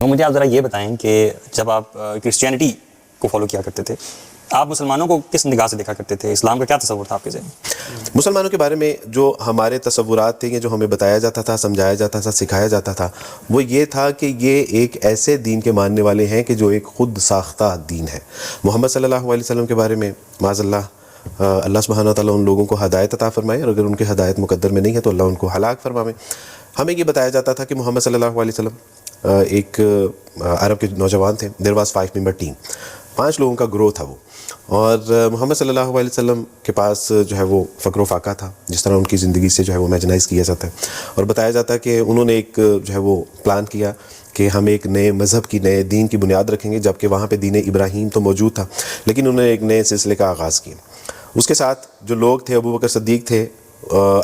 تو مجھے آپ ذرا یہ بتائیں کہ جب آپ کرسچینٹی کو فالو کیا کرتے تھے، آپ مسلمانوں کو کس نگاہ سے دیکھا کرتے تھے؟ اسلام کا کیا تصور تھا آپ کے ذہن میں؟ مسلمانوں کے بارے میں جو ہمارے تصورات تھے، جو ہمیں بتایا جاتا تھا، سمجھایا جاتا تھا، سکھایا جاتا تھا، وہ یہ تھا کہ یہ ایک ایسے دین کے ماننے والے ہیں کہ جو ایک خود ساختہ دین ہے. محمد صلی اللہ علیہ وسلم کے بارے میں معاذ اللہ سبحانہ وتعالیٰ ان لوگوں کو ہدایت عطا فرمائے، اور اگر ان کی ہدایت مقدر میں نہیں ہے تو اللہ ان کو ہلاک فرمائے. ہمیں یہ بتایا جاتا تھا کہ محمد صلی اللہ علیہ وسلم ایک عرب کے نوجوان تھے. دیر واز 5 member ٹیم، 5 لوگوں کا گروہ تھا وہ. اور محمد صلی اللہ علیہ وسلم کے پاس جو ہے وہ فقر و فاقہ تھا، جس طرح ان کی زندگی سے جو ہے وہ امیجنائز کیا جاتا ہے. اور بتایا جاتا ہے کہ انہوں نے ایک جو ہے وہ پلان کیا کہ ہم ایک نئے مذہب کی، نئے دین کی بنیاد رکھیں گے، جبکہ وہاں پہ دین ابراہیم تو موجود تھا، لیکن انہوں نے ایک نئے سلسلے کا آغاز کیا. اس کے ساتھ جو لوگ تھے، ابو بکر صدیق تھے،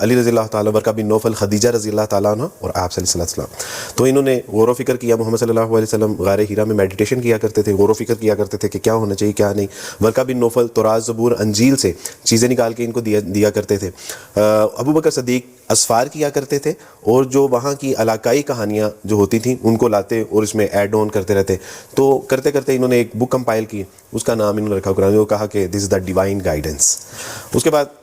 علی رضی اللہ تعالیٰ، ورقہ بن نوفل، خدیجہ رضی اللہ تعالیٰ عنہ، اور آپ صلی اللہ علیہ وسلم. تو انہوں نے غور و فکر کیا. محمد صلی اللہ علیہ وسلم غار ہیرا میں میڈیٹیشن کیا کرتے تھے، غور و فکر کیا کرتے تھے کہ کیا ہونا چاہیے کیا نہیں. ورقہ بن نوفل تورات، زبور، انجیل سے چیزیں نکال کے ان کو دیا کرتے تھے. ابو بکر صدیق اسفار کیا کرتے تھے، اور جو وہاں کی علاقائی کہانیاں جو ہوتی تھیں ان کو لاتے اور اس میں ایڈ آن کرتے رہتے. تو کرتے کرتے انہوں نے ایک بک کمپائل کی، اس کا نام انہوں نے رکھا قرآن. وہ کہا کہ دس از دا ڈیوائن گائیڈنس. اس کے بعد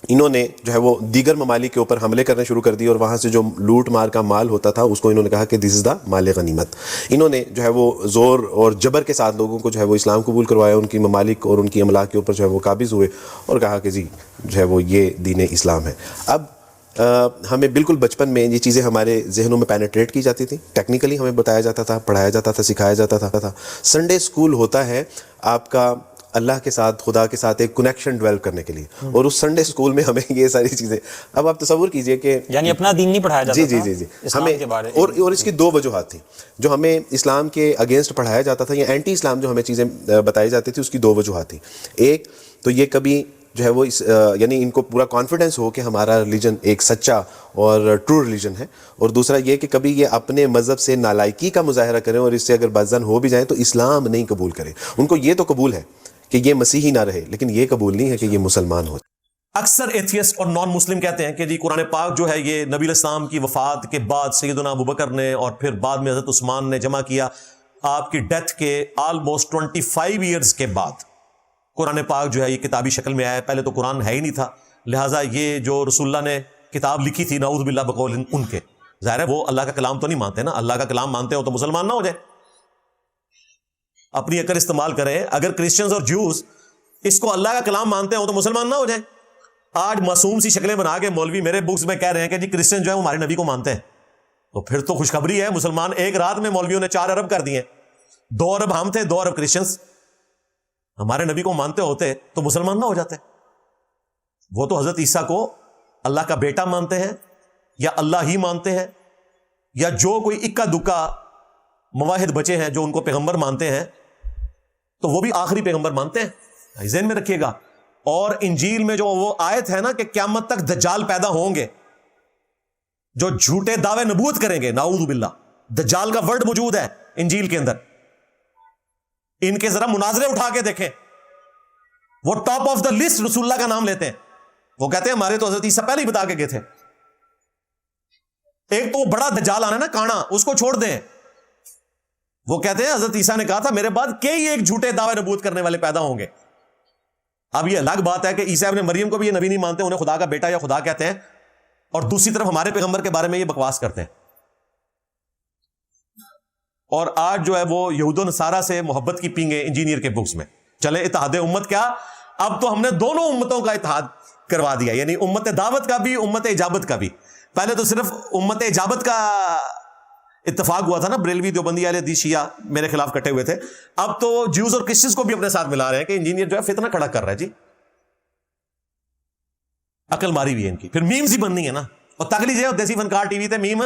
انہوں نے جو ہے وہ دیگر ممالک کے اوپر حملے کرنے شروع کر دیے، اور وہاں سے جو لوٹ مار کا مال ہوتا تھا اس کو انہوں نے کہا کہ دس از دا مال غنیمت. انہوں نے جو ہے وہ زور اور جبر کے ساتھ لوگوں کو جو ہے وہ اسلام قبول کروایا، ان کی ممالک اور ان کی املاک کے اوپر جو ہے وہ قابض ہوئے، اور کہا کہ جی جو ہے وہ یہ دین اسلام ہے. اب ہمیں بالکل بچپن میں یہ چیزیں ہمارے ذہنوں میں پینیٹریٹ کی جاتی تھیں، ٹیکنیکلی ہمیں بتایا جاتا تھا، پڑھایا جاتا تھا، سکھایا جاتا تھا. سنڈے اسکول ہوتا ہے آپ کا اللہ کے ساتھ، خدا کے ساتھ ایک کنیکشن ڈیولپ کرنے کے لیے، اور اس سنڈے اسکول میں ہمیں یہ ساری چیزیں. اب آپ تصور کیجئے کہ یعنی اپنا دین نہیں پڑھایا جاتا تھا جی اسلام کے بارے. اور اس کی 2 وجوہات تھیں. جو ہمیں اسلام کے اگینسٹ پڑھایا جاتا تھا، یا اینٹی اسلام جو ہمیں چیزیں بتائی جاتی تھی، اس کی 2 وجوہات تھیں. ایک تو یہ کبھی جو ہے وہ یعنی ان کو پورا کانفیڈنس ہو کہ ہمارا ریلیجن ایک سچا اور ٹرو ریلیجن ہے، اور دوسرا یہ کہ کبھی یہ اپنے مذہب سے نالائکی کا مظاہرہ کریں، اور اس سے اگر بدزن ہو بھی جائیں تو اسلام نہیں قبول کریں. ان کو یہ تو قبول ہے کہ یہ مسیحی نہ رہے، لیکن یہ قبول نہیں ہے کہ یہ مسلمان ہو. اکثر ایتھیسٹ اور نان مسلم کہتے ہیں کہ جی قرآن پاک جو ہے یہ نبی علیہ السلام کی وفات کے بعد سیدنا ابوبکر نے اور پھر بعد میں حضرت عثمان نے جمع کیا. آپ کی ڈیتھ کے آلموسٹ 25 ایئرز کے بعد قرآن پاک جو ہے یہ کتابی شکل میں آیا. پہلے تو قرآن ہے ہی نہیں تھا، لہٰذا یہ جو رسول اللہ نے کتاب لکھی تھی نعوذ باللہ بقول ان کے، ظاہر ہے وہ اللہ کا کلام تو نہیں مانتے نا. اللہ کا کلام مانتے ہو تو مسلمان نہ ہو جائے. اپنی عقل استعمال کریں. اگر کرسچنز اور جوز اس کو اللہ کا کلام مانتے ہو تو مسلمان نہ ہو جائیں. آج معصوم سی شکلیں بنا کے مولوی میرے بکس میں کہہ رہے ہیں کہ جی کرسچن جو ہے ہمارے نبی کو مانتے ہیں، تو پھر تو خوشخبری ہے. مسلمان ایک رات میں مولویوں نے 4 ارب کر دیے. 2 ارب ہم تھے، 2 ارب کرسچنز. ہمارے نبی کو مانتے ہوتے تو مسلمان نہ ہو جاتے. وہ تو حضرت عیسیٰ کو اللہ کا بیٹا مانتے ہیں، یا اللہ ہی مانتے ہیں، یا جو کوئی اکا دکا مواحد بچے ہیں جو ان کو پیغمبر مانتے ہیں، تو وہ بھی آخری پیغمبر مانتے ہیں. ذہن میں رکھیے گا. اور انجیل میں جو وہ آیت ہے نا کہ قیامت تک دجال پیدا ہوں گے جو جھوٹے دعوے نبوت کریں گے، نعوذ باللہ، دجال کا ورڈ موجود ہے انجیل کے اندر. ان کے ذرا مناظرے اٹھا کے دیکھیں. وہ ٹاپ آف دا لسٹ رسول اللہ کا نام لیتے ہیں. وہ کہتے ہیں ہمارے تو حضرت عیسیٰ پہلے ہی بتا کے گئے تھے. ایک تو وہ بڑا دجال آنا نا کانا، اس کو چھوڑ دیں. وہ کہتے ہیں حضرت عیسیٰ نے کہا تھا میرے بعد کئی ایک جھوٹے دعوے نبوت کرنے والے پیدا ہوں گے. اب یہ الگ بات ہے کہ عیسیٰ ابن مریم کو بھی یہ نبی نہیں مانتے، انہیں خدا کا بیٹا یا خدا کہتے ہیں، اور دوسری طرف ہمارے پیغمبر کے بارے میں یہ بکواس کرتے ہیں. اور آج جو ہے وہ یہود و نصارہ سے محبت کی پینگیں انجینئر کے بکس میں. چلے اتحاد امت کیا، اب تو ہم نے دونوں امتوں کا اتحاد کروا دیا، یعنی امت دعوت کا بھی، امت اجابت کا بھی. پہلے تو صرف امت اجابت کا اتفاق ہوا تھا نا، بریلوی دیوبندی اہل حدیث شیعہ میرے خلاف کٹے ہوئے تھے. اب تو جیوز اور کرسچنز کو بھی اپنے ساتھ ملا رہے ہیں کہ انجینئر جو ہے فتنہ کھڑا کر رہا ہے. جی عقل ماری ہوئی ہے ان کی. پھر میمز ہی بننی ہے نا، اور تگلی جو دیسی فنکار ٹی وی تے میم.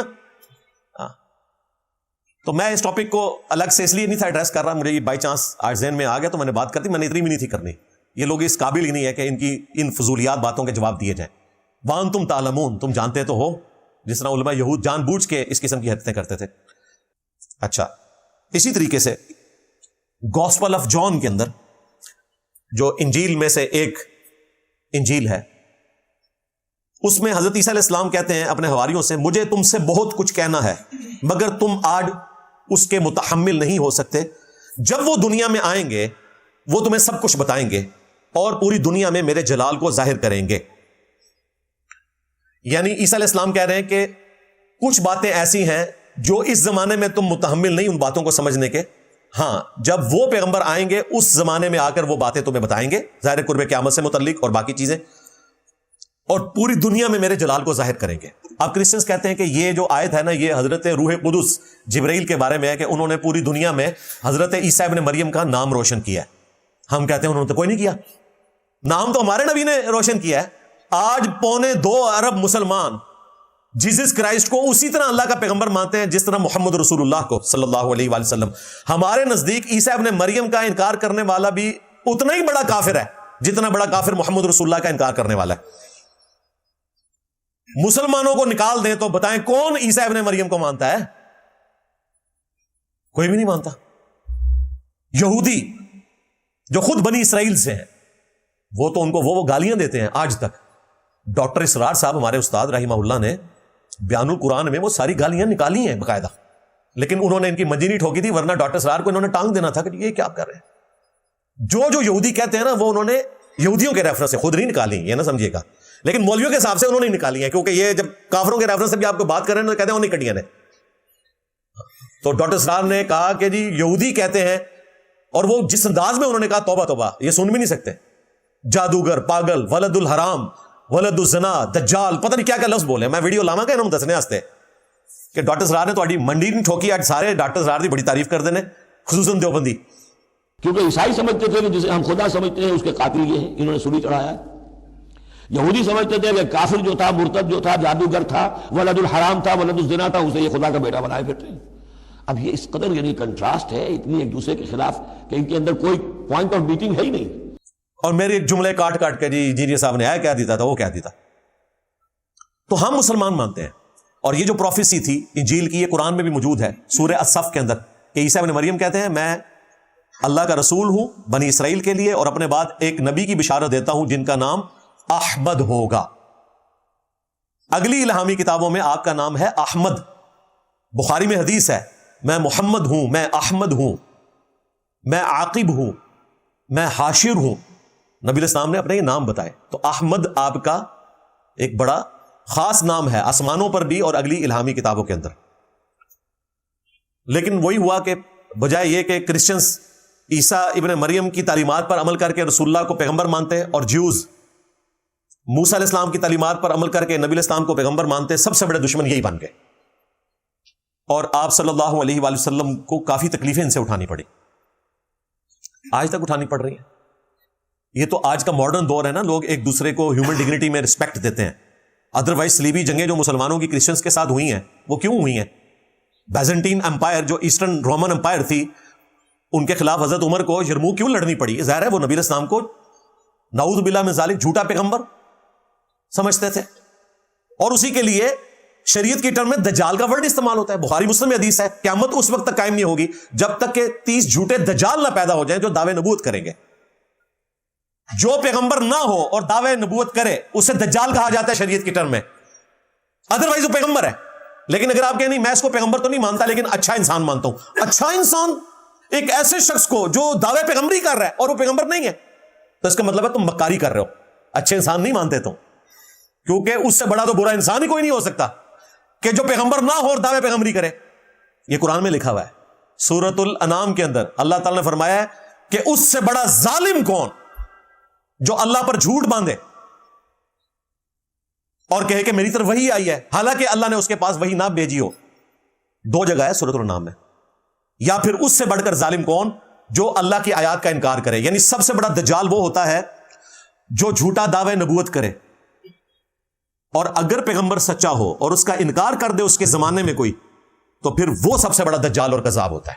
تو میں اس ٹاپک کو الگ سے اس لیے نہیں تھا ایڈریس کر رہا، مجھے یہ بائی چانس آج ذہن میں آ گیا تو میں نے بات کر دی. میں نے اتنی بھی نہیں تھی کرنی. یہ لوگ اس قابل ہی نہیں ہے کہ ان کی ان فضولیات باتوں کے جواب دیے جائیں. وَأَنْتُمْ تَعْلَمُونَ، تم جانتے تو ہو، جس طرح علماء یہود جان بوجھ کے اس قسم کی حرکتیں کرتے تھے. اچھا، اسی طریقے سے گاسپل آف جان کے اندر جو انجیل میں سے ایک انجیل ہے، اس میں حضرت عیسیٰ علیہ السلام کہتے ہیں اپنے حواریوں سے، مجھے تم سے بہت کچھ کہنا ہے مگر تم آج اس کے متحمل نہیں ہو سکتے. جب وہ دنیا میں آئیں گے وہ تمہیں سب کچھ بتائیں گے اور پوری دنیا میں میرے جلال کو ظاہر کریں گے. یعنی عیسیٰ علیہ السلام کہہ رہے ہیں کہ کچھ باتیں ایسی ہیں جو اس زمانے میں تم متحمل نہیں ان باتوں کو سمجھنے کے. ہاں جب وہ پیغمبر آئیں گے اس زمانے میں آ کر وہ باتیں تمہیں بتائیں گے ظاہر قرب قیامت سے متعلق اور باقی چیزیں, اور پوری دنیا میں میرے جلال کو ظاہر کریں گے. اب کرسچنز کہتے ہیں کہ یہ جو آیت ہے نا یہ حضرت روح قدس جبرائیل کے بارے میں ہے کہ انہوں نے پوری دنیا میں حضرت عیسیٰ ابن مریم کا نام روشن کیا ہے. ہم کہتے ہیں انہوں نے تو کوئی نہیں کیا, نام تو ہمارے نبی نے روشن کیا ہے. آج 2.25 ارب مسلمان جیزس کرائسٹ کو اسی طرح اللہ کا پیغمبر مانتے ہیں جس طرح محمد رسول اللہ کو صلی اللہ علیہ وآلہ وسلم. ہمارے نزدیک عیسیٰ ابن مریم کا انکار کرنے والا بھی اتنا ہی بڑا کافر ہے جتنا بڑا کافر محمد رسول اللہ کا انکار کرنے والا ہے. مسلمانوں کو نکال دیں تو بتائیں کون عیسیٰ ابن مریم کو مانتا ہے؟ کوئی بھی نہیں مانتا. یہودی جو خود بنی اسرائیل سے ہیں وہ تو ان کو وہ گالیاں دیتے ہیں آج تک. ڈاکٹر اسرار صاحب ہمارے استاد رحمہ اللہ نے بیان القرآن میں وہ ساری گالیاں نکالی ہیں باقاعدہ, لیکن انہوں نے ان کی منجی نہیں ٹھوکی تھی ورنہ ڈاکٹر اسرار کو انہوں نے ٹانگ دینا تھا کہ یہ کیا کر رہے ہیں. جو یہودی کہتے ہیں نا وہ انہوں نے یہودیوں کے ریفرنس سے خود نہیں نکالی, یہ نہ سمجھیے گا, لیکن مولویوں کے حساب سے انہوں نے نکالی ہیں کیونکہ یہ جب کافروں کے ریفرنس سے بھی آپ کو بات کر رہے ہیں تو کہتے ہیں وہ نہیں کٹیاں نے. تو ڈاکٹر اسرار نے کہا کہ جی یہودی کہتے ہیں, اور وہ جس انداز میں انہوں نے کہا توبہ توبہ یہ سن بھی نہیں سکتے, جادوگر, پاگل, ولد الحرام, ولد الزنا, دجال, پتہ نہیں کیا کیا لفظ بولے. میں ویڈیو لاواں کہ انہوں دسنے واسطے کہ ڈاکٹر اسرار نے تہاڈی منڈی نہیں ٹھوکی. آج سارے ڈاکٹر اسرار دی بڑی تعریف کر دینے, خصوصاً دیوبندی. کیونکہ عیسائی سمجھتے تھے کہ جسے ہم خدا سمجھتے ہیں اس کے قاتل یہ ہیں, انہوں نے سولی چڑھایا ہے. یہودی سمجھتے تھے کہ کافر جو تھا, مرتد جو تھا, جادوگر تھا, ولد الحرام تھا, ولد الزنا تھا, اسے یہ خدا کا بیٹا بنائے پھرتے ہیں. اب یہ اس قدر یعنی کنٹراسٹ ہے اتنی ایک دوسرے کے خلاف کہ ان کے اندر کوئی پوائنٹ آف میٹنگ ہے ہی نہیں. اور میرے ایک جملے کاٹ کاٹ کے جی جیری صاحب نے آیا کیا دیتا تھا وہ کیا دیتا. تو ہم مسلمان مانتے ہیں, اور یہ جو پروفیسی تھی انجیل کی یہ قرآن میں بھی موجود ہے سورہ الصف کے اندر کہ عیسیٰ ابن مریم کہتے ہیں میں اللہ کا رسول ہوں بنی اسرائیل کے لیے, اور اپنے بعد ایک نبی کی بشارت دیتا ہوں جن کا نام احمد ہوگا. اگلی الہامی کتابوں میں آپ کا نام ہے احمد. بخاری میں حدیث ہے میں محمد ہوں, میں احمد ہوں, میں عاقب ہوں, میں حاشر ہوں. نبی علیہ السلام نے اپنے یہ نام بتائے. تو احمد آپ کا ایک بڑا خاص نام ہے آسمانوں پر بھی اور اگلی الہامی کتابوں کے اندر. لیکن وہی ہوا کہ بجائے یہ کہ کرسچنز عیسیٰ ابن مریم کی تعلیمات پر عمل کر کے رسول اللہ کو پیغمبر مانتے, اور جیوز موسیٰ علیہ السلام کی تعلیمات پر عمل کر کے نبی علیہ السلام کو پیغمبر مانتے, سب سے بڑے دشمن یہی بن گئے. اور آپ صلی اللہ علیہ وآلہ وسلم کو کافی تکلیفیں ان سے اٹھانی پڑی, آج تک اٹھانی پڑ رہی ہیں. یہ تو آج کا ماڈرن دور ہے نا, لوگ ایک دوسرے کو ہیومن ڈگنیٹی میں رسپیکٹ دیتے ہیں. ادروائز صلیبی جنگیں جو مسلمانوں کی کرسچنز کے ساتھ ہوئی ہیں وہ کیوں ہوئی ہیں؟ بیزنٹین امپائر جو ایسٹرن رومن امپائر تھی ان کے خلاف حضرت عمر کو یرموک کیوں لڑنی پڑی؟ ظاہر ہے وہ نبی علیہ السلام کو نعوذ باللہ من ذالک جھوٹا پیغمبر سمجھتے تھے, اور اسی کے لیے شریعت کی ٹرم میں دجال کا ورڈ استعمال ہوتا ہے. بخاری مسلم میں حدیث ہے قیامت اس وقت تک قائم نہیں ہوگی جب تک کہ 30 جھوٹے دجال نہ پیدا ہو جائیں جو دعوے نبوت کریں گے. جو پیغمبر نہ ہو اور دعوے نبوت کرے اسے دجال کہا جاتا ہے شریعت کی ٹرم میں, ادروائز وہ پیغمبر ہے. لیکن اگر آپ کہیں نہیں میں اس کو پیغمبر تو نہیں مانتا لیکن اچھا انسان مانتا ہوں, اچھا انسان ایک ایسے شخص کو جو دعوے پیغمبری کر رہا ہے اور وہ پیغمبر نہیں ہے, تو اس کا مطلب ہے تم مکاری کر رہے ہو, اچھے انسان نہیں مانتے تم, کیونکہ اس سے بڑا تو برا انسان ہی کوئی نہیں ہو سکتا کہ جو پیغمبر نہ ہو اور دعوے پیغمبری کرے. یہ قرآن میں لکھا ہوا ہے سورۃ الانعام کے اندر اللہ تعالیٰ نے فرمایا ہے کہ اس سے بڑا ظالم کون جو اللہ پر جھوٹ باندھے اور کہے کہ میری طرف وحی آئی ہے حالانکہ اللہ نے اس کے پاس وحی نہ بھیجی ہو. 2 جگہ ہے سورۃ الانعام میں. یا پھر اس سے بڑھ کر ظالم کون جو اللہ کی آیات کا انکار کرے. یعنی سب سے بڑا دجال وہ ہوتا ہے جو جھوٹا دعوے نبوت کرے, اور اگر پیغمبر سچا ہو اور اس کا انکار کر دے اس کے زمانے میں کوئی, تو پھر وہ سب سے بڑا دجال اور کذاب ہوتا ہے.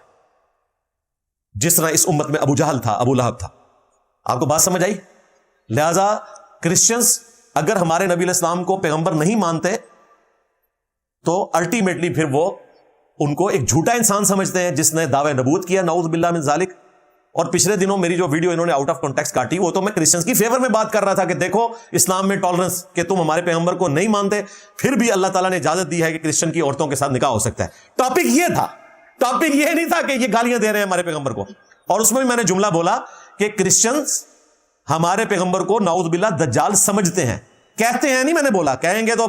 جس طرح اس امت میں ابو جہل تھا, ابو لہب تھا. آپ کو بات سمجھ آئی؟ لہذا کرسچنز اگر ہمارے نبی علیہ السلام کو پیغمبر نہیں مانتے تو الٹیمیٹلی پھر وہ ان کو ایک جھوٹا انسان سمجھتے ہیں جس نے دعوے نبوت کیا, نعوذ باللہ من ذالک. اور پچھلے دنوں میری جو ویڈیو انہوں نے آؤٹ آف کانٹیکسٹ کاٹی وہ تو میں کرسچنز کی فیور میں بات کر رہا تھا کہ دیکھو اسلام میں ٹالرنس کہ تم ہمارے پیغمبر کو نہیں مانتے, پھر بھی اللہ تعالیٰ نے اجازت دی ہے کہ کرسچن کی عورتوں کے ساتھ نکاح ہو سکتا ہے. ٹاپک یہ تھا, ٹاپک یہ نہیں تھا کہ یہ گالیاں دے رہے ہیں ہمارے پیغمبر کو. اور اس میں بھی میں نے جملہ بولا کہ کرسچنز ہمارے پیغمبر کو نعوذ باللہ دجال سمجھتے ہیں. کہتے ہیں نہیں، میں نے بولا کہیں گے تو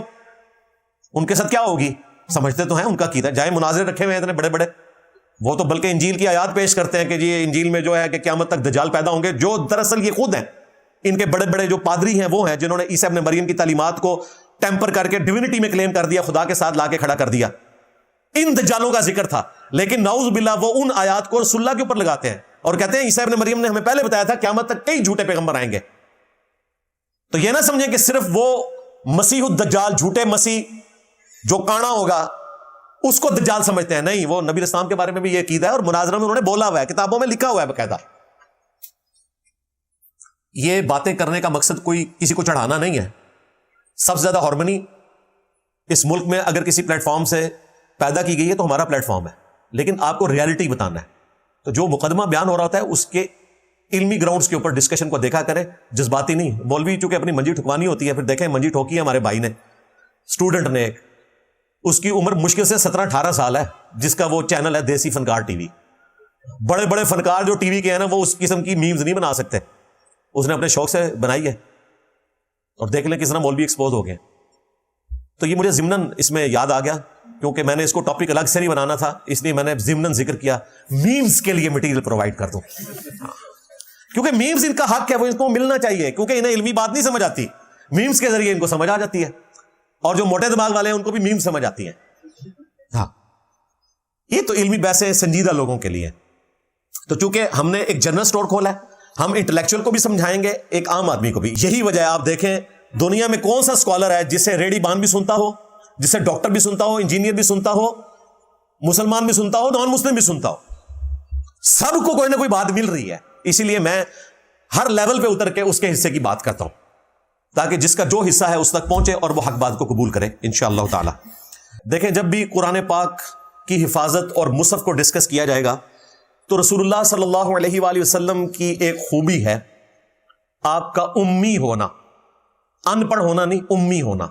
ان کے ساتھ کیا ہوگی. سمجھتے تو ہیں، ان کا عقیدہ. جائے مناظرے رکھے ہوئے ہیں اتنے بڑے بڑے، وہ تو بلکہ انجیل کی آیات پیش کرتے ہیں کہ جی انجیل میں جو ہے کہ قیامت تک دجال پیدا ہوں گے، جو دراصل یہ خود ہیں. ان کے بڑے بڑے جو پادری ہیں وہ ہیں جنہوں نے عیسیٰ ابن مریم کی تعلیمات کو ٹیمپر کر کے ڈیوینٹی میں کلیم کر دیا، خدا کے ساتھ لا کے کھڑا کر دیا. ان دجالوں کا ذکر تھا، لیکن نعوذ باللہ وہ ان آیات کو رسول اللہ کے اوپر لگاتے ہیں اور کہتے ہیں عیسیٰ ابن مریم نے ہمیں پہلے بتایا تھا قیامت تک کئی جھوٹے پیغمبر آئیں گے. تو یہ نہ سمجھیں کہ صرف وہ مسیح الدجال، جھوٹے مسیح جو کانا ہوگا اس کو دجال سمجھتے ہیں. نہیں، وہ نبی اسلام کے بارے میں بھی یہ عقیدہ ہے اور مناظرہ میں انہوں نے بولا ہوا ہے، کتابوں میں لکھا ہوا ہے باقاعدہ. یہ باتیں کرنے کا مقصد کوئی کسی کو چڑھانا نہیں ہے. سب سے زیادہ ہارمنی اس ملک میں اگر کسی پلیٹ فارم سے پیدا کی گئی ہے تو ہمارا پلیٹ فارم ہے، لیکن آپ کو ریالٹی بتانا ہے. تو جو مقدمہ بیان ہو رہا ہوتا ہے اس کے علمی گراؤنڈز کے اوپر ڈسکشن کو دیکھا کرے، جذباتی نہیں. مولوی چونکہ اپنی منجی ٹھکوانی ہوتی ہے، پھر دیکھیں منجی ٹھوکی ہے ہمارے بھائی نے، اسٹوڈنٹ نے، اس کی عمر مشکل سے 17-18 سال ہے، جس کا وہ چینل ہے دیسی فنکار ٹی وی. بڑے بڑے فنکار جو ٹی وی کے ہیں نا، وہ اس قسم کی میمز نہیں بنا سکتے. اس نے اپنے شوق سے بنائی ہے، اور دیکھ لیں کس طرح مولوی ایکسپوز ہو گئے. تو یہ مجھے ضمناً اس میں یاد آ گیا، کیونکہ میں نے اس کو ٹاپک الگ سے نہیں بنانا تھا، اس لیے میں نے ضمناً ذکر کیا میمز کے لیے مٹیریل پرووائڈ کر دوں، کیونکہ میمز ان کا حق ہے، وہ ان کو ملنا چاہیے، کیونکہ انہیں علمی بات نہیں سمجھ آتی، میمز کے ذریعے ان کو سمجھ آ جاتی ہے. اور جو موٹے دماغ والے ہیں ان کو بھی میم سمجھ آتی ہیں. ہاں، یہ تو علمی بحثیں سنجیدہ لوگوں کے لیے. تو چونکہ ہم نے ایک جنرل سٹور کھولا ہے، ہم انٹلیکچوئل کو بھی سمجھائیں گے، ایک عام آدمی کو بھی. یہی وجہ ہے، آپ دیکھیں دنیا میں کون سا سکالر ہے جسے ریڈی بان بھی سنتا ہو، جسے ڈاکٹر بھی سنتا ہو، انجینئر بھی سنتا ہو، مسلمان بھی سنتا ہو، نان مسلم بھی سنتا ہو. سب کو کوئی نہ کوئی بات مل رہی ہے. اسی لیے میں ہر لیول پہ اتر کے اس کے حصے کی بات کرتا ہوں، تاکہ جس کا جو حصہ ہے اس تک پہنچے اور وہ حق بات کو قبول کرے انشاءاللہ تعالی. دیکھیں، جب بھی قرآن پاک کی حفاظت اور مصحف کو ڈسکس کیا جائے گا تو رسول اللہ صلی اللہ علیہ وآلہ وسلم کی ایک خوبی ہے آپ کا امی ہونا. ان پڑھ ہونا نہیں، امی ہونا.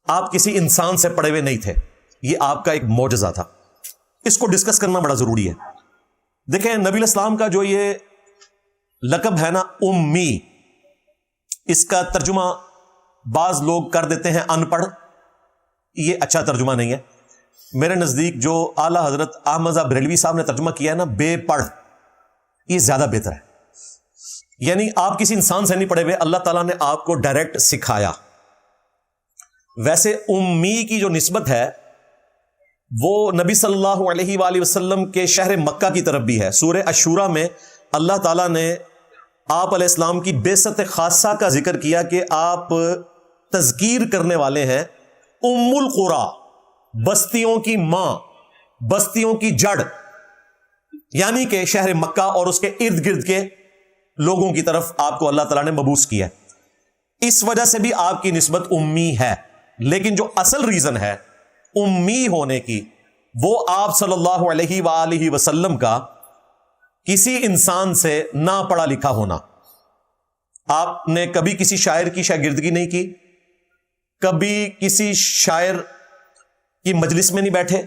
آپ کسی انسان سے پڑھے ہوئے نہیں تھے، یہ آپ کا ایک معجزہ تھا. اس کو ڈسکس کرنا بڑا ضروری ہے. دیکھیں، نبی الاسلام کا جو یہ لقب ہے نا امی، اس کا ترجمہ بعض لوگ کر دیتے ہیں ان پڑھ. یہ اچھا ترجمہ نہیں ہے. میرے نزدیک جو اعلیٰ حضرت احمد بریلوی صاحب نے ترجمہ کیا ہے نا بے پڑھ، یہ زیادہ بہتر ہے. یعنی آپ کسی انسان سے نہیں پڑھے ہوئے، اللہ تعالیٰ نے آپ کو ڈائریکٹ سکھایا. ویسے امی کی جو نسبت ہے وہ نبی صلی اللہ علیہ وآلہ وسلم کے شہر مکہ کی طرف بھی ہے. سورہ الشورى میں اللہ تعالیٰ نے آپ علیہ السلام کی بعثت خاصہ کا ذکر کیا کہ آپ تذکیر کرنے والے ہیں ام القریٰ، بستیوں کی ماں، بستیوں کی جڑ، یعنی کہ شہر مکہ اور اس کے ارد گرد کے لوگوں کی طرف آپ کو اللہ تعالیٰ نے مبعوث کیا. اس وجہ سے بھی آپ کی نسبت امی ہے. لیکن جو اصل ریزن ہے امی ہونے کی، وہ آپ صلی اللہ علیہ وآلہ وسلم کا کسی انسان سے نہ پڑھا لکھا ہونا. آپ نے کبھی کسی شاعر کی شاگردگی نہیں کی، کبھی کسی شاعر کی مجلس میں نہیں بیٹھے،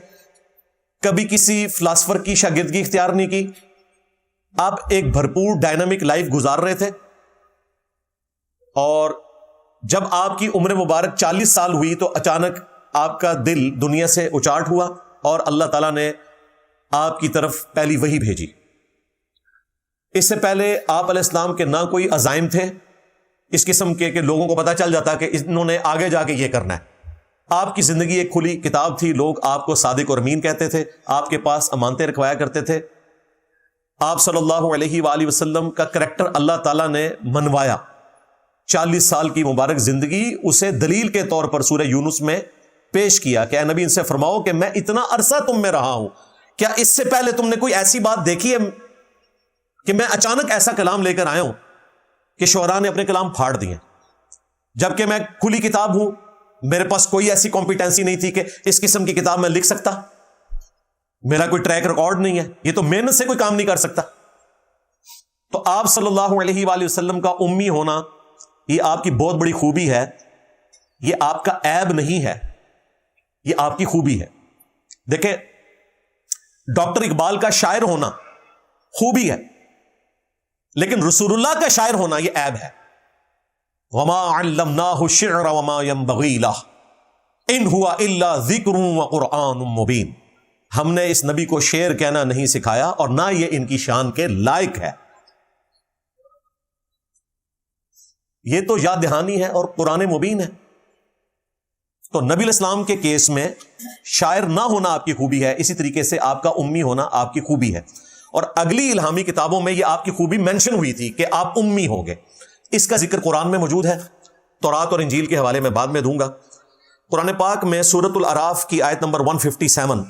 کبھی کسی فلاسفر کی شاگردگی اختیار نہیں کی. آپ ایک بھرپور ڈائنامک لائف گزار رہے تھے، اور جب آپ کی عمر مبارک 40 سال ہوئی تو اچانک آپ کا دل دنیا سے اچاٹ ہوا اور اللہ تعالیٰ نے آپ کی طرف پہلی وحی بھیجی. اس سے پہلے آپ علیہ السلام کے نہ کوئی عزائم تھے اس قسم کے کہ لوگوں کو پتہ چل جاتا کہ انہوں نے آگے جا کے یہ کرنا ہے. آپ کی زندگی ایک کھلی کتاب تھی، لوگ آپ کو صادق اور امین کہتے تھے، آپ کے پاس امانتیں رکھوایا کرتے تھے. آپ صلی اللہ علیہ وآلہ وسلم کا کریکٹر اللہ تعالیٰ نے منوایا. 40 سال کی مبارک زندگی اسے دلیل کے طور پر سورہ یونس میں پیش کیا کہ اے نبی ان سے فرماؤ کہ میں اتنا عرصہ تم میں رہا ہوں، کیا اس سے پہلے تم نے کوئی ایسی بات دیکھی ہے کہ میں اچانک ایسا کلام لے کر آیا ہوں کہ شعراء نے اپنے کلام پھاڑ دیے، جبکہ میں کھلی کتاب ہوں، میرے پاس کوئی ایسی کمپیٹنسی نہیں تھی کہ اس قسم کی کتاب میں لکھ سکتا، میرا کوئی ٹریک ریکارڈ نہیں ہے، یہ تو محنت سے کوئی کام نہیں کر سکتا. تو آپ صلی اللہ علیہ وآلہ وسلم کا امی ہونا یہ آپ کی بہت بڑی خوبی ہے، یہ آپ کا عیب نہیں ہے، یہ آپ کی خوبی ہے. دیکھیں ڈاکٹر اقبال کا شاعر ہونا خوبی ہے، لیکن رسول اللہ کا شاعر ہونا یہ عیب ہے. وما علمناہ الشعر وما ينبغی لہ ان ہوا الا ذکر وقرآن مبین. ہم نے اس نبی کو شعر کہنا نہیں سکھایا اور نہ یہ ان کی شان کے لائق ہے. یہ تو یاد دہانی ہے اور قرآن مبین ہے. تو نبی علیہ السلام کے کیس میں شاعر نہ ہونا آپ کی خوبی ہے، اسی طریقے سے آپ کا امی ہونا آپ کی خوبی ہے. اور اگلی الہامی کتابوں میں یہ آپ کی خوبی مینشن ہوئی تھی کہ آپ امی ہوں گے. اس کا ذکر قرآن میں موجود ہے، تورات اور انجیل کے حوالے میں بعد میں دوں گا. قرآن پاک میں سورۃ الاعراف کی آیت نمبر 157،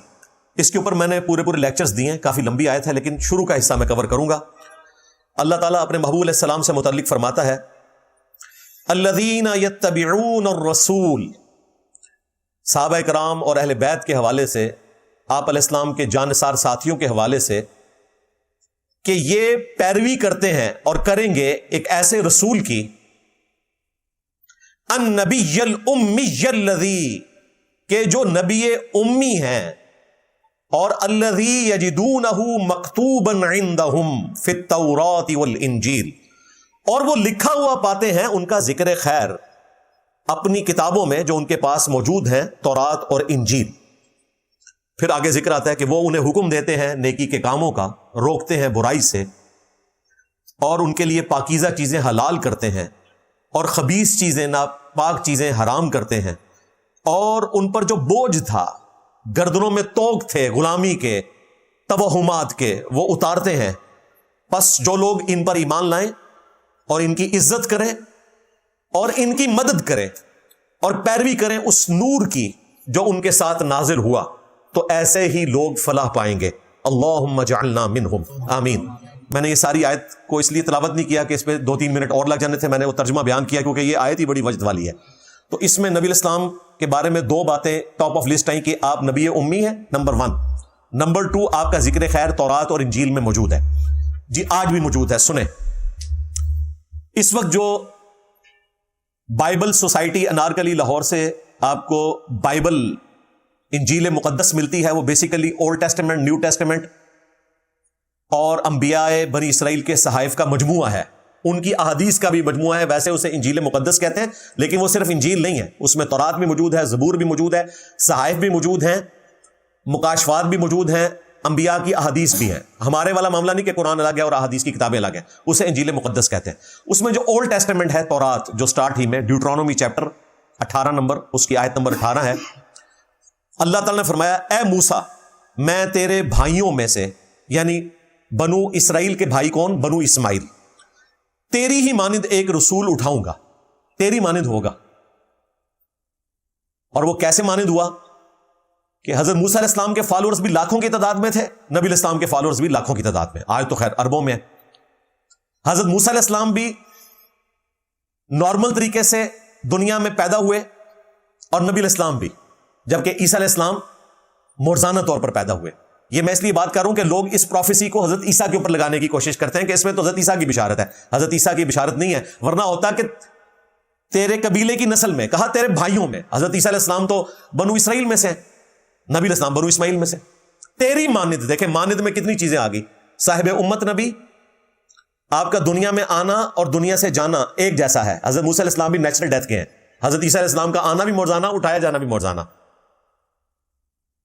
اس کے اوپر میں نے پورے لیکچرز دیے ہیں، کافی لمبی آیت ہے لیکن شروع کا حصہ میں کور کروں گا. اللہ تعالیٰ اپنے محبوب علیہ السلام سے متعلق فرماتا ہے الذین یتبعون الرسول. صحابہ کرام اور اہل بیت کے حوالے سے، آپ علیہ السلام کے جانثار ساتھیوں کے حوالے سے، کہ یہ پیروی کرتے ہیں اور کریں گے ایک ایسے رسول کی، النبی الامی الذی، کہ جو نبی امی ہیں، اور الذی یجدونہ مکتوبا عندہم فی التوراۃ والانجیل، اور وہ لکھا ہوا پاتے ہیں ان کا ذکر خیر اپنی کتابوں میں جو ان کے پاس موجود ہیں، تورات اور انجیل. پھر آگے ذکر آتا ہے کہ وہ انہیں حکم دیتے ہیں نیکی کے کاموں کا، روکتے ہیں برائی سے، اور ان کے لیے پاکیزہ چیزیں حلال کرتے ہیں اور خبیث چیزیں، ناپاک چیزیں حرام کرتے ہیں، اور ان پر جو بوجھ تھا، گردنوں میں توق تھے غلامی کے، توہمات کے، وہ اتارتے ہیں. پس جو لوگ ان پر ایمان لائیں اور ان کی عزت کریں اور ان کی مدد کریں اور پیروی کریں اس نور کی جو ان کے ساتھ نازل ہوا، تو ایسے ہی لوگ فلاح پائیں گے. اللہم اجعلنا منہم، آمین. میں نے یہ ساری آیت کو اس لیے تلاوت نہیں کیا کہ اس پہ 2-3 منٹ اور لگ جانے تھے، میں نے وہ ترجمہ بیان کیا کیونکہ یہ آیت ہی بڑی وجد والی ہے. تو اس میں نبی علیہ السلام کے بارے میں 2 باتیں ٹاپ آف لسٹ آئیں کہ آپ نبی امی ہیں، نمبر 1. نمبر 2، آپ کا ذکر خیر تورات اور انجیل میں موجود ہے. جی آج بھی موجود ہے. سنیں، اس وقت جو بائبل سوسائٹی انارکلی لاہور سے آپ کو بائبل انجیل مقدس ملتی ہے، وہ basically old testament, new testament اور انبیاء بنی اسرائیل کے صحائف کا مجموعہ ہے. ان کی احادیث کا بھی مجموعہ ہے. ویسے اسے انجیل مقدس کہتے ہیں، لیکن وہ صرف انجیل نہیں ہے، اس میں تورات بھی موجود ہے، زبور بھی موجود ہے، صحائف بھی موجود ہیں، مکاشفات بھی موجود ہیں، انبیاء کی احادیث بھی ہیں. ہمارے والا معاملہ نہیں کہ قرآن الگ ہے اور احادیث کی کتابیں الگ ہیں، اسے انجیل مقدس کہتے ہیں. اس میں جو اولڈ ٹیسٹمنٹ ہے، تورات، جو سٹارٹ ہی میں ڈیوٹرانومی چیپٹر 18 نمبر، اس کی آیت نمبر 18 ہے. اللہ تعالیٰ نے فرمایا اے موسیٰ، میں تیرے بھائیوں میں سے، یعنی بنو اسرائیل کے بھائی کون؟ بنو اسماعیل، تیری ہی مانند ایک رسول اٹھاؤں گا، تیری مانند ہوگا. اور وہ کیسے مانند ہوا؟ کہ حضرت موسیٰ علیہ السلام کے فالورز بھی لاکھوں کی تعداد میں تھے، نبی علیہ السلام کے فالورز بھی لاکھوں کی تعداد میں، آج تو خیر اربوں میں. حضرت موسیٰ علیہ السلام بھی نارمل طریقے سے دنیا میں پیدا ہوئے اور نبی علیہ السلام بھی، جبکہ عیسیٰ علیہ السلام مرزانہ طور پر پیدا ہوئے. یہ میں اس لیے بات کر رہا ہوں کہ لوگ اس پروفیسی کو حضرت عیسیٰ کے اوپر لگانے کی کوشش کرتے ہیں کہ اس میں تو حضرت عیسیٰ کی بشارت ہے. حضرت عیسیٰ کی بشارت نہیں ہے، ورنہ ہوتا کہ تیرے قبیلے کی نسل میں، کہا تیرے بھائیوں میں. حضرت عیسیٰ علیہ السلام تو بنو اسرائیل میں سے، نبی علیہ السلام بنو اسماعیل میں سے. تیری مانند، دیکھیں مانند میں کتنی چیزیں آ گئی. صاحب امت نبی، آپ کا دنیا میں آنا اور دنیا سے جانا ایک جیسا ہے. حضرت موسیٰ علیہ السلام بھی نیچرل ڈیتھ کے ہیں، حضرت عیسیٰ علیہ السلام کا آنا بھی مرزانہ، اٹھایا جانا بھی مرزانہ،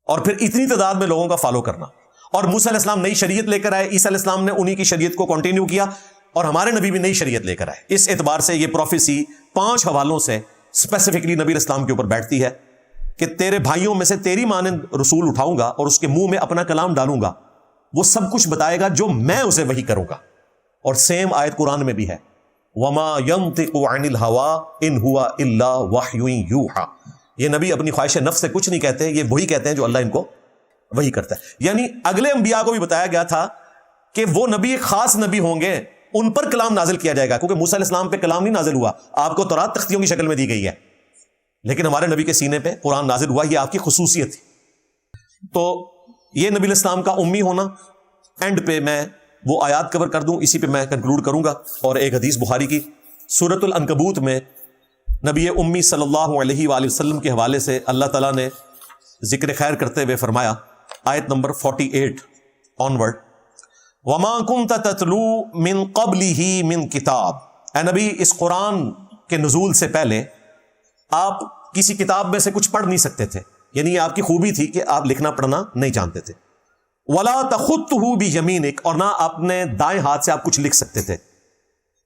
اور پھر اتنی تعداد میں لوگوں کا فالو کرنا. اور موسیٰ علیہ السلام نئی شریعت لے کر آئے، عیسیٰ علیہ السلام نے انہی کی شریعت کو کنٹینیو کیا، اور ہمارے نبی بھی نئی شریعت لے کر آئے. اس اعتبار سے یہ پروفیسی 5 حوالوں سے اسپیسیفکلی نبی علیہ السلام کے اوپر بیٹھتی ہے کہ تیرے بھائیوں میں سے تیری مانند رسول اٹھاؤں گا اور اس کے منہ میں اپنا کلام ڈالوں گا، وہ سب کچھ بتائے گا جو میں اسے وحی کروں گا. اور سیم آیت قرآن میں بھی ہے، وما ينطق عن الهوى ان هو الا وحی یوحى. یہ نبی اپنی خواہش نفس سے کچھ نہیں کہتے، یہ وہی کہتے ہیں جو اللہ ان کو وہی کرتا ہے. یعنی اگلے انبیاء کو بھی بتایا گیا تھا کہ وہ نبی خاص نبی ہوں گے، ان پر کلام نازل کیا جائے گا، کیونکہ موسیٰ علیہ السلام پہ کلام نہیں نازل ہوا، آپ کو تورات تختیوں کی شکل میں دی گئی ہے، لیکن ہمارے نبی کے سینے پہ قرآن نازل ہوا. یہ آپ کی خصوصیت تھی. تو یہ نبی علیہ السلام کا امی ہونا. اینڈ پہ میں وہ آیات کور کر دوں، اسی پہ میں کنکلوڈ کروں گا. اور ایک حدیث بخاری کی سورۃ العنکبوت میں نبی امی صلی اللہ علیہ وآلہ وسلم کے حوالے سے اللہ تعالیٰ نے ذکر خیر کرتے ہوئے فرمایا، آیت نمبر 48، onward. وَمَا كُنْتَ تَتْلُو مِن قَبْلِهِ مِن کتاب. اے نبی اس قرآن کے نزول سے پہلے آپ کسی کتاب میں سے کچھ پڑھ نہیں سکتے تھے، یعنی آپ کی خوبی تھی کہ آپ لکھنا پڑھنا نہیں جانتے تھے. وَلَا تَخُطُّهُ بِيَمِينِكَ، اور نہ اپنے دائیں ہاتھ سے آپ کچھ لکھ سکتے تھے.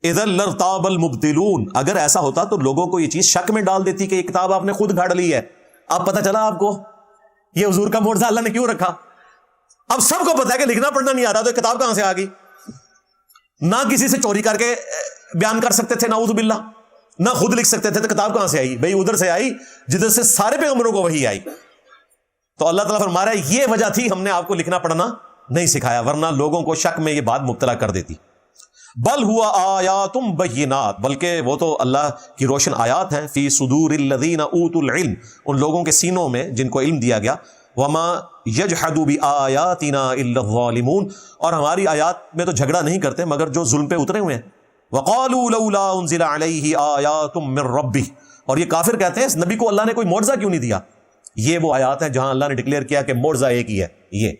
اِذًا لَارْتَابَ الْمُبْطِلُونَ، اگر ایسا ہوتا تو لوگوں کو یہ چیز شک میں ڈال دیتی کہ یہ کتاب آپ نے خود گھاڑ لی ہے. اب پتہ چلا آپ کو یہ حضور کا معجزہ اللہ نے کیوں رکھا. اب سب کو پتا ہے کہ لکھنا پڑھنا نہیں آ رہا، تو یہ کتاب کہاں سے آ گئی؟ نہ کسی سے چوری کر کے بیان کر سکتے تھے نعوذ باللہ، نہ خود لکھ سکتے تھے، تو کتاب کہاں سے آئی؟ بھئی ادھر سے آئی جدھر سے سارے پیغمبروں کو وحی آئی. تو اللہ تعالیٰ فرما رہا ہے یہ وجہ تھی ہم نے آپ کو لکھنا پڑھنا نہیں سکھایا، ورنہ لوگوں کو شک میں یہ بات مبتلا کر دیتی. بل ہوا آیات بینات، بلکہ وہ تو اللہ کی روشن آیات ہیں. فی صدور الذین اوتوا العلم، ان لوگوں کے سینوں میں جن کو علم دیا گیا. وما یجحد بآیاتنا الا الظالمون، اور ہماری آیات میں تو جھگڑا نہیں کرتے مگر جو ظلم پہ اترے ہوئے ہیں. وقالوا لولا انزل علیہ آیات من ربہ، اور یہ کافر کہتے ہیں اس نبی کو اللہ نے کوئی معجزہ کیوں نہیں دیا. یہ وہ آیات ہیں جہاں اللہ نے ڈکلیئر کیا کہ معجزہ ایک ہی ہے. یہ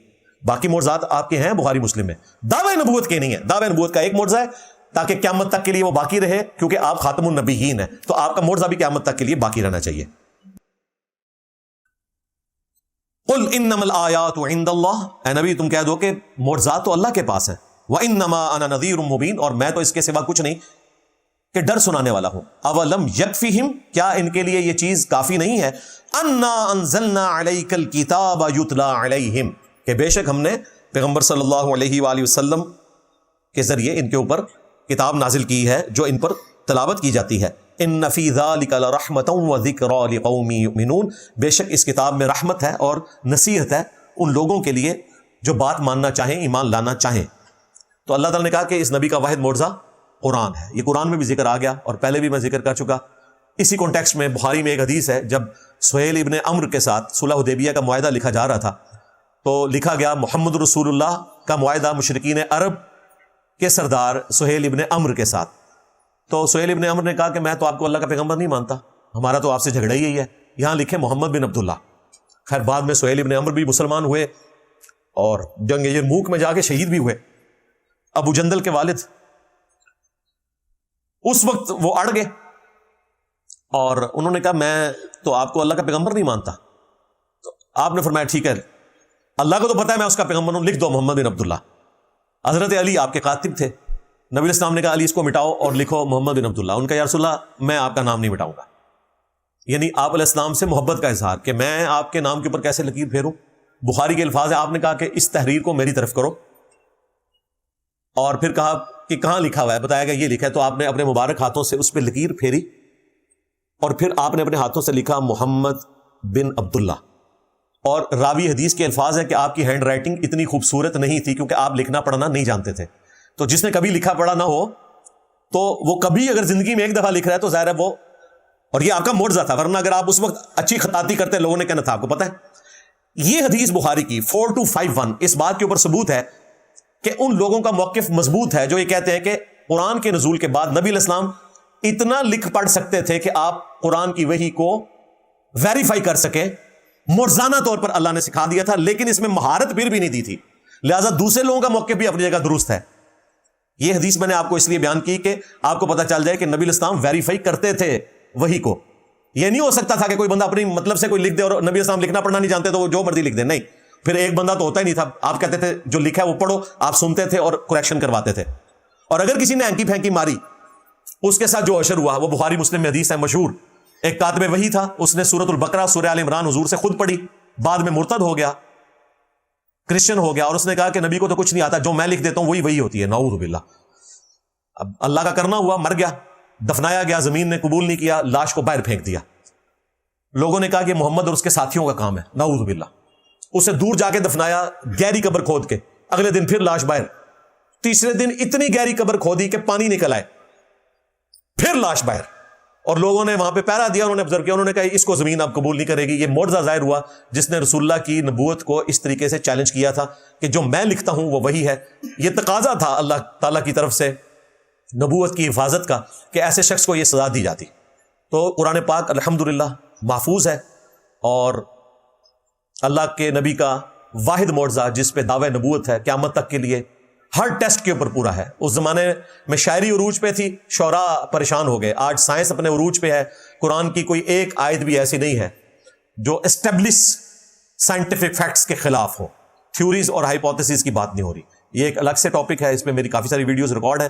باقی معجزات آپ کے ہیں بخاری مسلم میں، دعوی نبوت کے نہیں ہے. دعوی نبوت کا ایک معجزہ ہے تاکہ قیامت تک کے لیے وہ باقی رہے، کیونکہ آپ خاتم النبیین ہیں، تو آپ کا معجزہ بھی قیامت تک کے لیے باقی رہنا چاہیے. قل انما الآیات عند اللہ، اے نبی تم کہہ دو کہ معجزات تو اللہ کے پاس ہیں. وانما انا نذیر مبین، اور میں تو اس کے سوا کچھ نہیں کہ ڈر سنانے والا ہوں. اولم یکفیہم، کیا ان کے لیے یہ چیز کافی نہیں ہے؟ انا انزلنا علیک الکتاب یتلا علیہم، کہ بے شک ہم نے پیغمبر صلی اللہ علیہ وآلہ وسلم کے ذریعے ان کے اوپر کتاب نازل کی ہے جو ان پر تلاوت کی جاتی ہے. ان فی ذلک لرحمۃ وذکریٰ لقوم یؤمنون، بے شک اس کتاب میں رحمت ہے اور نصیحت ہے ان لوگوں کے لیے جو بات ماننا چاہیں، ایمان لانا چاہیں. تو اللہ تعالیٰ نے کہا کہ اس نبی کا واحد معجزہ قرآن ہے. یہ قرآن میں بھی ذکر آ گیا اور پہلے بھی میں ذکر کر چکا. اسی کانٹیکسٹ میں بخاری میں ایک حدیث ہے، جب سہیل ابن عمرو کے ساتھ صلح حدیبیہ کا معاہدہ لکھا جا رہا تھا تو لکھا گیا محمد رسول اللہ کا معاہدہ مشرکین عرب کے سردار سہیل ابن عمرو کے ساتھ. تو سہیل ابن عمرو نے کہا کہ میں تو آپ کو اللہ کا پیغمبر نہیں مانتا، ہمارا تو آپ سے جھگڑا ہی ہے، یہاں لکھے محمد بن عبداللہ. خیر بعد میں سہیل ابن عمرو بھی مسلمان ہوئے اور جنگ یرموک میں جا کے شہید بھی ہوئے. ابو جندل کے والد اس وقت وہ اڑ گئے اور انہوں نے کہا میں تو آپ کو اللہ کا پیغمبر نہیں مانتا. تو آپ نے فرمایا ٹھیک ہے، اللہ کو تو پتا ہے میں اس کا پیغمبر ہوں، لکھ دو محمد بن عبداللہ. حضرت علی آپ کے کاتب تھے، نبی علیہ السلام نے کہا علی اس کو مٹاؤ اور لکھو محمد بن عبداللہ. ان کا یا رسول اللہ میں آپ کا نام نہیں مٹاؤں گا. یعنی آپ علیہ السلام سے محبت کا اظہار کہ میں آپ کے نام کے اوپر کیسے لکیر پھیروں. بخاری کے الفاظ ہیں، آپ نے کہا کہ اس تحریر کو میری طرف کرو، اور پھر کہا کہ کہاں لکھا ہوا ہے، بتایا گیا یہ لکھا ہے. تو آپ نے اپنے مبارک ہاتھوں سے اس پہ لکیر پھیری اور پھر آپ نے اپنے ہاتھوں سے لکھا محمد بن عبداللہ. اور راوی حدیث کے الفاظ ہیں کہ آپ کی ہینڈ رائٹنگ اتنی خوبصورت نہیں تھی کیونکہ آپ لکھنا پڑھنا نہیں جانتے تھے. تو جس نے کبھی لکھا پڑھا نہ ہو تو وہ کبھی اگر زندگی میں ایک دفعہ لکھ رہا ہے تو ظاہر ہے وہ، اور یہ آپ کا معجزہ تھا، ورنہ اگر آپ اس وقت اچھی خطاطی کرتے لوگوں نے کہنا تھا. آپ کو پتہ ہے یہ حدیث بخاری کی 4251 اس بات کے اوپر ثبوت ہے کہ ان لوگوں کا موقف مضبوط ہے جو یہ کہتے ہیں کہ قرآن کے نزول کے بعد نبی علیہ السلام اتنا لکھ پڑھ سکتے تھے کہ آپ قرآن کی وحی کو ویریفائی کر سکیں. معجزانہ طور پر اللہ نے سکھا دیا تھا، لیکن اس میں مہارت پھر بھی نہیں دی تھی، لہٰذا دوسرے لوگوں کا موقف بھی اپنی جگہ درست ہے. یہ حدیث میں نے آپ کو اس لیے بیان کی کہ آپ کو پتہ چل جائے کہ نبی علیہ السلام ویریفائی کرتے تھے وحی کو. یہ نہیں ہو سکتا تھا کہ کوئی بندہ اپنی مطلب سے کوئی لکھ دے اور نبی علیہ السلام لکھنا پڑھنا نہیں جانتے تو وہ جو مرضی لکھ دے. نہیں، پھر ایک بندہ تو ہوتا ہی نہیں تھا. آپ کہتے تھے جو لکھا ہے وہ پڑھو، آپ سنتے تھے اور کریکشن کرواتے تھے. اور اگر کسی نے ہینکی پھینکی ماری اس کے ساتھ جو اشر ہوا وہ بخاری مسلم میں حدیث ہے مشہور. ایک کاتب وحی تھا، اس نے سورۃ البقرہ سورہ آل عمران حضور سے خود پڑھی، بعد میں مرتد ہو گیا، کرسچن ہو گیا، اور اس نے کہا کہ نبی کو تو کچھ نہیں آتا، جو میں لکھ دیتا ہوں وہی ہوتی ہے. نعوذ باللہ. اب اللہ کا کرنا ہوا، مر گیا، دفنایا گیا، زمین نے قبول نہیں کیا، لاش کو باہر پھینک دیا. لوگوں نے کہا کہ محمد اور اس کے ساتھیوں کا کام ہے. نعوذ باللہ. اسے دور جا کے دفنایا، گہری قبر کھود کے. اگلے دن پھر لاش باہر. تیسرے دن اتنی گہری قبر کھودی کہ پانی نکل آئے، پھر لاش باہر. اور لوگوں نے وہاں پہ پہرا دیا، انہوں نے آبزرو کیا، انہوں نے کہا اس کو زمین اب قبول نہیں کرے گی. یہ معجزہ ظاہر ہوا جس نے رسول اللہ کی نبوت کو اس طریقے سے چیلنج کیا تھا کہ جو میں لکھتا ہوں وہ وہی ہے. یہ تقاضا تھا اللہ تعالیٰ کی طرف سے نبوت کی حفاظت کا کہ ایسے شخص کو یہ سزا دی جاتی. تو قرآن پاک الحمدللہ محفوظ ہے اور اللہ کے نبی کا واحد معجزہ جس پہ دعوے نبوت ہے قیامت تک کے لیے، ہر ٹیسٹ کے اوپر پورا ہے. اس زمانے میں شاعری عروج پہ تھی، شعراء پریشان ہو گئے. آج سائنس اپنے عروج پہ ہے. قرآن کی کوئی ایک آیت بھی ایسی نہیں ہے جو اسٹیبلش سائنٹیفک فیکٹس کے خلاف ہو. تھیوریز اور ہائپوتھیسز کی بات نہیں ہو رہی. یہ ایک الگ سے ٹاپک ہے، اس پہ میری کافی ساری ویڈیوز ریکارڈ ہیں.